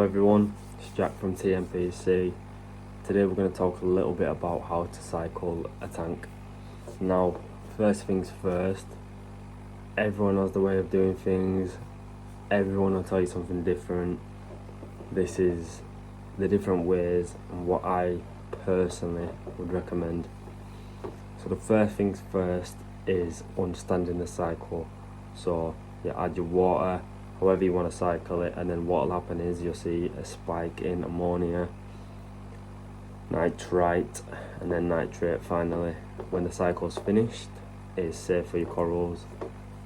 everyone, it's Jack from TMPC. Today we're going to talk a little bit about how to cycle a tank. Now, first things first, everyone has the way of doing things, everyone will tell you something different. This is the different ways and what I personally would recommend. So the first things first is understanding the cycle. So you add your water, however you want to cycle it, and then what will happen is you'll see a spike in ammonia, nitrite, and then nitrate finally. When the cycle's finished, it's safe for your corals,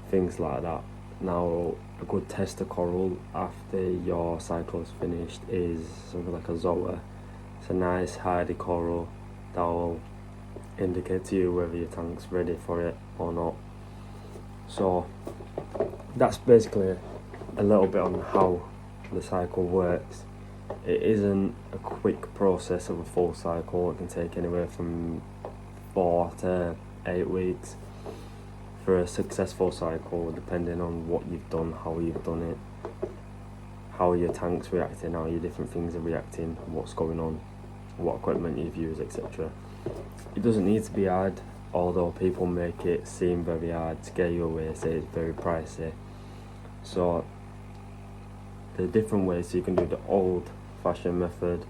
things like that. Now, a good test of coral after your cycle's finished is something like a zoa. It's a nice hardy coral that will indicate to you whether your tank's ready for it or not. So that's basically a little bit on how the cycle works. It isn't a quick process of a full cycle. It can take anywhere from 4 to 8 weeks for a successful cycle, depending on what you've done, how you've done it, how your tank's reacting, how your different things are reacting, what's going on, what equipment you've used, etc. It doesn't need to be hard, although people make it seem very hard, scare you away, say it's very pricey. So there are different ways. So you can do the old fashioned method.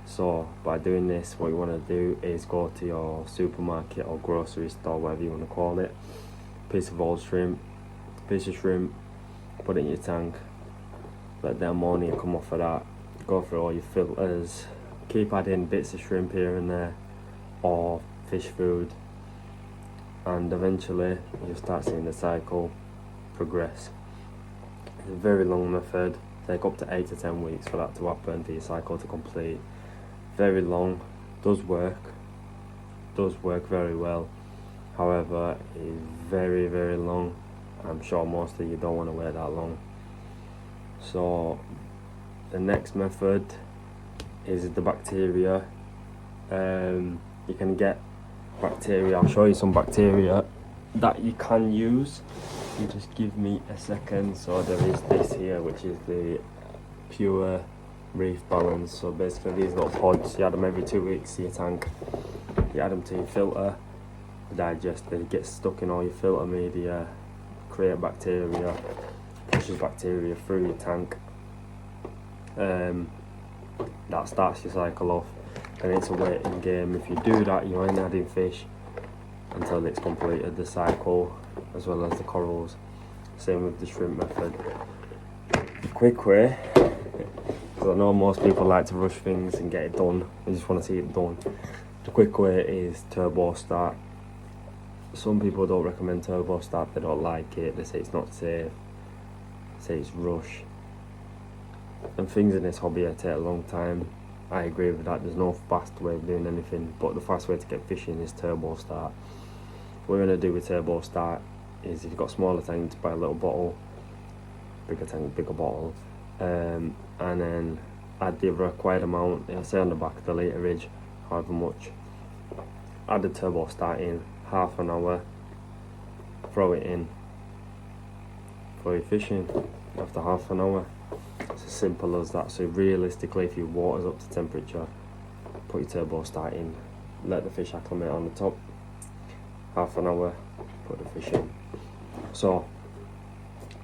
So by doing this, what you want to do is go to your supermarket or grocery store, whatever you want to call it, piece of old shrimp, piece of shrimp, put it in your tank, let the ammonia come off of that, go through all your filters, keep adding bits of shrimp here and there or fish food, and eventually you'll start seeing the cycle progress. It's a very long method, take up to 8 to 10 weeks for that to happen, for your cycle to complete. Very long, does work very well. However, it is very, very long. I'm sure most of you don't want to wait that long. So the next method is the bacteria. You can get bacteria. I'll show you some bacteria that you can use. You just give me a second. So there is this here, which is the pure reef balance. So basically these little pods, you add them every 2 weeks to your tank. You add them to your filter, digest, they get stuck in all your filter media, create bacteria, pushes bacteria through your tank. That starts your cycle off, and it's a waiting game. If you do that, you ain't adding fish until it's completed the cycle, as well as the corals. Same with the shrimp method. The quick way, because I know most people like to rush things and get it done, they just want to see it done. The quick way is turbo start. Some people don't recommend turbo start, they don't like it, they say it's not safe, they say it's rush. And things in this hobby take a long time. I agree with that, there's no fast way of doing anything, but the fast way to get fishing is turbo start. What we're going to do with turbo start is, if you've got smaller tanks, buy a little bottle, bigger tank, bigger bottle, and then add the required amount. It'll say on the back the literage, however much. Add the turbo start in, half an hour, throw it in, throw your fish in after half an hour. It's as simple as that. So realistically, if your water's up to temperature, put your turbo start in, let the fish acclimate on the top, half an hour, put the fish in. So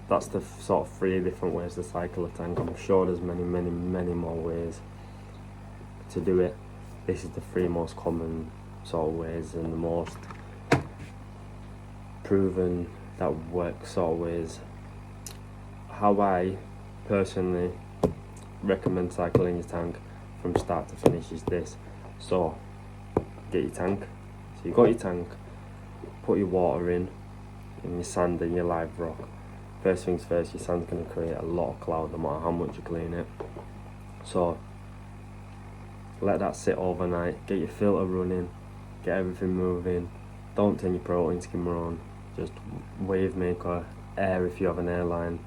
that's the sort of 3 different ways to cycle a tank. I'm sure there's many more ways to do it. This is the 3 most common sort of ways, and the most proven that work sort of ways. How I personally recommend cycling your tank from start to finish is this. So get your tank, so you got your tank, put your water in your sand and your live rock. First things first, your sand's going to create a lot of cloud no matter how much you clean it. So let that sit overnight, get your filter running, get everything moving. Don't turn your protein skimmer on, just wave maker, air if you have an airline,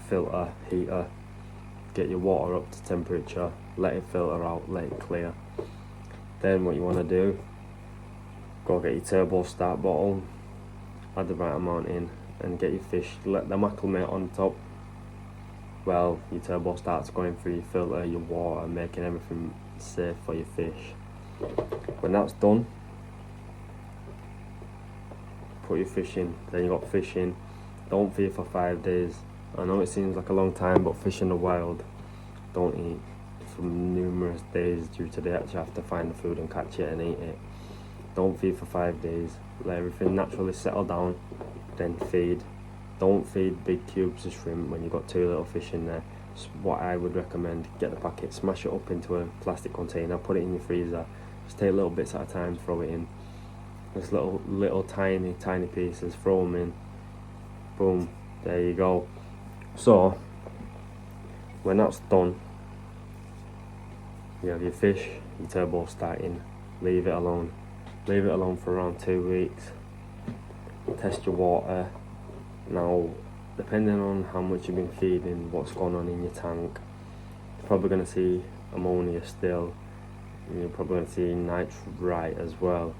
filter, heater. Get your water up to temperature, let it filter out, let it clear. Then what you want to do, go get your turbo start bottle, add the right amount in, and get your fish, let them acclimate on top. well, your turbo starts going through your filter, your water, making everything safe for your fish. When that's done, put your fish in. Then you got fish in. Don't feed for 5 days. I know it seems like a long time, but fish in the wild don't eat for numerous days due to they actually have to find the food and catch it and eat it. Don't feed for 5 days. Let everything naturally settle down, then feed. Don't feed big cubes of shrimp when you've got 2 little fish in there. It's what I would recommend. Get the packet, smash it up into a plastic container, put it in your freezer. Just take little bits at a time, throw it in. Just little tiny pieces, throw them in. Boom, there you go. So when that's done, you have your fish, your turbo starting. Leave it alone. Leave it alone for around 2 weeks. Test your water. Now, depending on how much you've been feeding, what's going on in your tank, you're probably going to see ammonia still. You're probably going to see nitrite as well.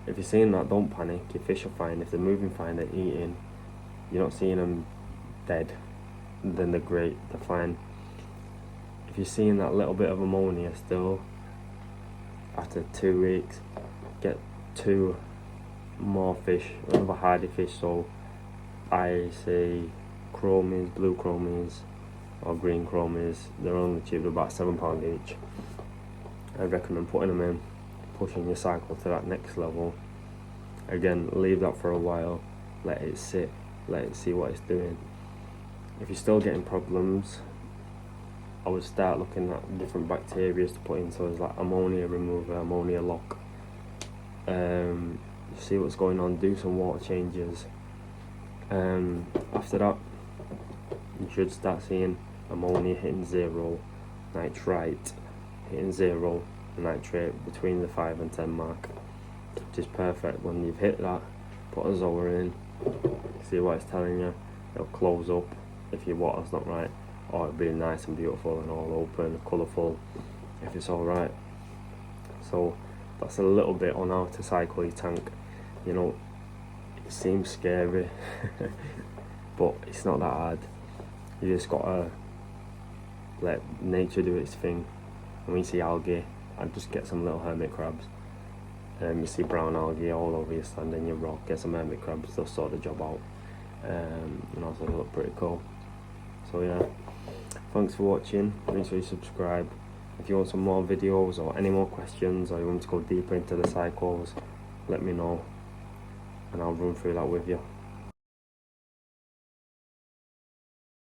If you're seeing that, don't panic. Your fish are fine. If they're moving fine, they're eating, you're not seeing them dead, then they're great, they're fine. If you're seeing that little bit of ammonia still, after 2 weeks, get 2 more fish, another hardy fish. So I say chromies, blue chromies or green chromies. They're only cheap, about £7 each. I recommend putting them in, pushing your cycle to that next level. Again, leave that for a while, let it sit, let it see what it's doing. If you're still getting problems, I would start looking at different bacteria to put in, so it's like ammonia remover, ammonia lock. See what's going on, do some water changes. After that, you should start seeing ammonia hitting 0, nitrite hitting 0, and nitrate between the 5 and 10 mark, which is perfect. When you've hit that, put a Zoa in, see what it's telling you. It'll close up if your water's not right, or it'll be nice and beautiful and all open, colourful if it's alright. So that's a little bit on how to cycle your tank. You know, it seems scary, but it's not that hard. You just gotta let nature do its thing. And when you see algae, I'd just get some little hermit crabs. You see brown algae all over your sand and your rock, get some hermit crabs, they'll sort the job out. And also they look pretty cool. So yeah, thanks for watching. Make sure you subscribe. If you want some more videos or any more questions, or you want to go deeper into the cycles, let me know and I'll run through that with you.